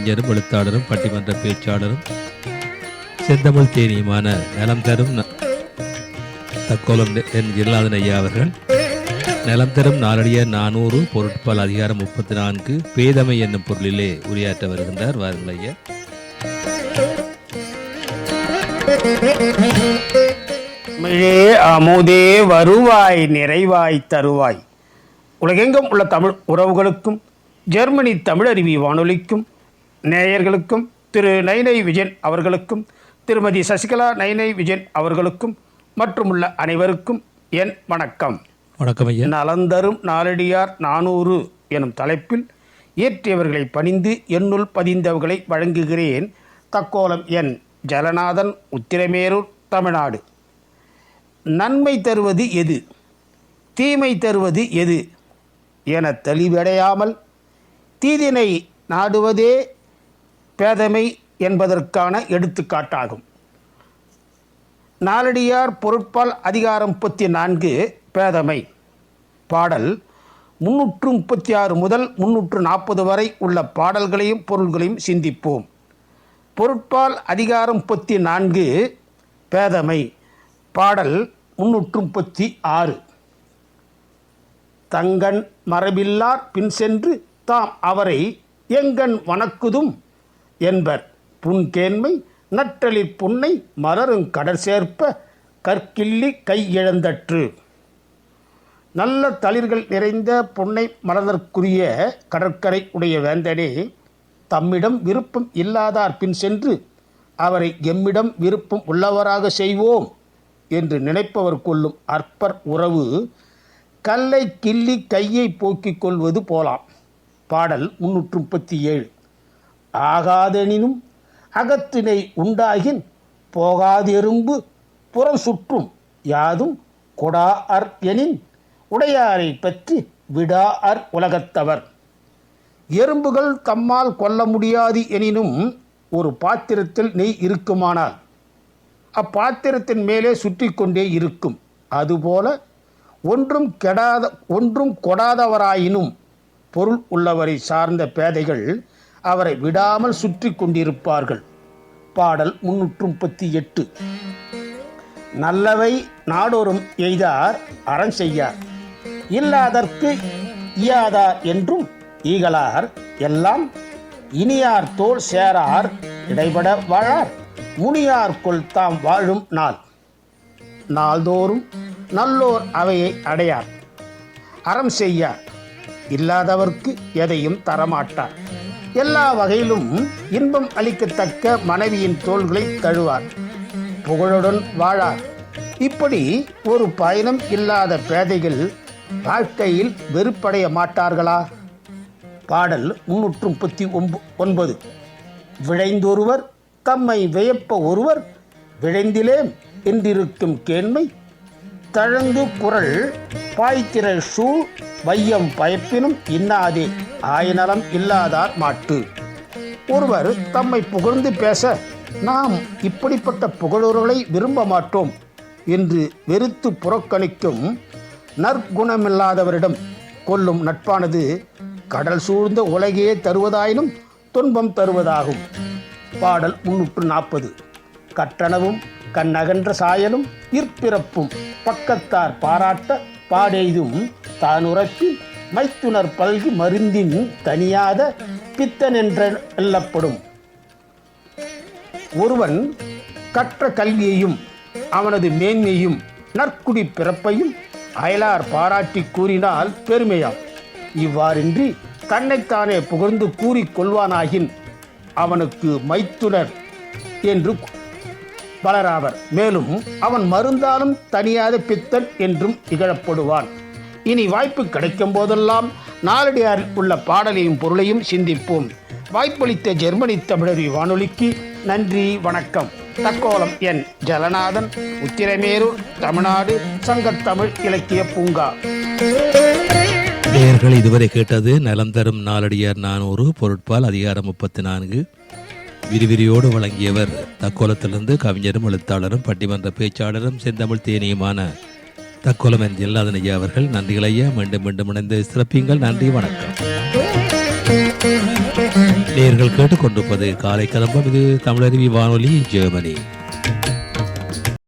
கவிஞரும் எழுத்தாளரும் பட்டிமன்ற பேச்சாளரும் செந்தமிழ் தேனியுமான நலம் தரும் தக்கோலம் என் ஜில்லாதன் ஐயா அவர்கள் நலம் தரும் நாளடியார் 400 பொருட்பால் அதிகாரம் 34 பேதமை என்னும் பொருளிலே உரையாற்ற வருகின்றார். வாருங்கள் ஐயா. மிழே அமுதே வருவாய் நிறைவாய் தருவாய். உலகெங்கும் உள்ள தமிழ் உறவுகளுக்கும் ஜெர்மனி தமிழருவி வானொலிக்கும் நேயர்களுக்கும் திரு நைனை விஜயன் அவர்களுக்கும் திருமதி சசிகலா நைனை விஜயன் அவர்களுக்கும் மற்றும் உள்ள அனைவருக்கும் என் வணக்கம். வணக்கம் ஐயா. நலந்தரும் நாளடியார் 400 எனும் தலைப்பில் இயற்றியவர்களை பணிந்து என்னுள் பதிந்தவர்களை வழங்குகிறேன். தக்கோலம் என் ஜலநாதன், உத்திரமேரூர், தமிழ்நாடு. நன்மை தருவது எது, தீமை தருவது எது என தெளிவடையாமல் தீதினை நாடுவதே பேதமை என்பதற்கான எடுத்துக்காட்டாகும். நாளடியார் பொருட்பால் அதிகாரம் 34 பேதமை பாடல் 336 முதல் 340 வரை உள்ள பாடல்களையும் பொருள்களையும் சிந்திப்போம். பொருட்பால் அதிகாரம் 34 பேதமை பாடல் 336. தங்கன் மரபில்லார் பின் சென்று தாம் அவரை எங்கண் வணக்குதும் என்பர் புன்கேண்மை நற்றலிற் புன்னை மலருங் கடற்சேர்ப்ப கற்கிள்ளி கை இழந்தற்று. நல்ல தளிர்கள் நிறைந்த புன்னை மலர்தற்குரிய கடற்கரை உடைய வேந்தனே, தம்மிடம் விருப்பம் இல்லாதார் பின் சென்று அவரை எம்மிடம் விருப்பம் உள்ளவராக செய்வோம் என்று நினைப்பவர் கொள்ளும் அற்பர் உறவு கல்லை கிள்ளி கையை போக்கிக் கொள்வது போலாம். பாடல் 337. ஆகாதெனினும் அகத்தினை உண்டாகின் போகாதெரும்பு புறம் சுற்றும் யாதும் கொடா அர் எனின் உடையாரை பற்றி விடா அர் உலகத்தவர். எறும்புகள் தம்மால் கொல்ல முடியாது எனினும் ஒரு பாத்திரத்தில் நெய் இருக்குமானால் அப்பாத்திரத்தின் மேலே சுற்றி கொண்டே இருக்கும். அதுபோல ஒன்றும் கொடாதவராயினும் பொருள் உள்ளவரை சார்ந்த பேதைகள் அவரை விடாமல் சுற்றி கொண்டிருப்பார்கள். பாடல் 338. நல்லவை நாடோறும் எய்தார் அறம் செய்யார் இல்லாதற்கு இயாதார் என்றும் ஈகளார் எல்லாம் இனியார் தோல் சேரார் இடைபட வாழார் முனியார் கொள் தாம் வாழும் நாள். நாள்தோறும் நல்லோர் அவையை அடையார் அறம் செய்யார் இல்லாதவர்க்கு எதையும் தரமாட்டார். எல்லா வகையிலும் இன்பம் அளிக்கத்தக்க மனைவியின் தோள்களை தழுவார் புகழுடன் வாழார். இப்படி ஒரு பயணம் இல்லாத பேதைகள் வாழ்க்கையில் வெறுப்படைய மாட்டார்களா? பாடல் 339. விழைந்தொருவர் தம்மை வியப்ப ஒருவர் விழைந்திலேம் என்றிருக்கும் கேண்மை தழங்கு குரல் பாய்த்திரள் சூழ் வையம் பயப்பினும் இன்னாதே ஆயநலம் இல்லாதார் மாட்டு. ஒருவர் தம்மை புகழ்ந்து பேச நாம் இப்படிப்பட்ட புகழொருளை விரும்ப மாட்டோம் என்று வெறுத்து புறக்கணிக்கும் நற்குணமில்லாதவரிடம் கொள்ளும் நட்பானது கடல் சூழ்ந்த உலகையே தருவதாயினும் துன்பம் தருவதாகும். பாடல் 340. கற்றனவும் கண்ணகன்ற சாயலும் இற்பிறப்பும் பக்கத்தார் பாராட்ட பாடெய்தும் தானுரப்பி மைத்துனர் பல்கு மருந்தின் தனியாத பித்தன் என்றெல்லப்படும். ஒருவன் கற்ற கல்வியையும் அவனது மேன்மையும் நற்குடி பிறப்பையும் அயலார் பாராட்டி கூறினால் பெருமையாம். இவ்வாறின்றி தன்னைத்தானே புகழ்ந்து கூறிக்கொள்வானாகின் அவனுக்கு மைத்துனர் என்று பலராவர். மேலும் அவன் மருந்தாலும் தனியாத பித்தன் என்றும் இகழப்படுவான். இனி வாய்ப்பு கிடைக்கும் போதெல்லாம் நாளடியாரில் உள்ள பாடலையும் பொருளையும் சிந்திப்போம். வாய்ப்பளித்த ஜெர்மனி தமிழருவி வானொலிக்கு நன்றி, வணக்கம். தக்கோலம் என் ஜலநாதன், உத்திரமேரூர், தமிழ்நாடு, சங்கத்தமிழ் இலக்கிய பூங்கா. நேயர்கள் இதுவரை கேட்டது நலம் தரும் நாளடியார் 400 பொருட்பால் அதிகாரம் 34 விரிவிரியோடு வழங்கியவர் தக்கோலத்திலிருந்து கவிஞரும் எழுத்தாளரும் பட்டிமன்ற பேச்சாளரும் செந்தமிழ் தேனியுமான தக்கோலம் என் ஜில்லாதன் ஐயா அவர்கள். நன்றிகள் ஐயா. மீண்டும் மீண்டும் இணைந்து சிறப்பீங்கள். நன்றி, வணக்கம். நேயர்கள் கேட்டுக்கொண்டிருப்பது காலை கதம்பம். இது தமிழருவி வானொலி, ஜெர்மனி.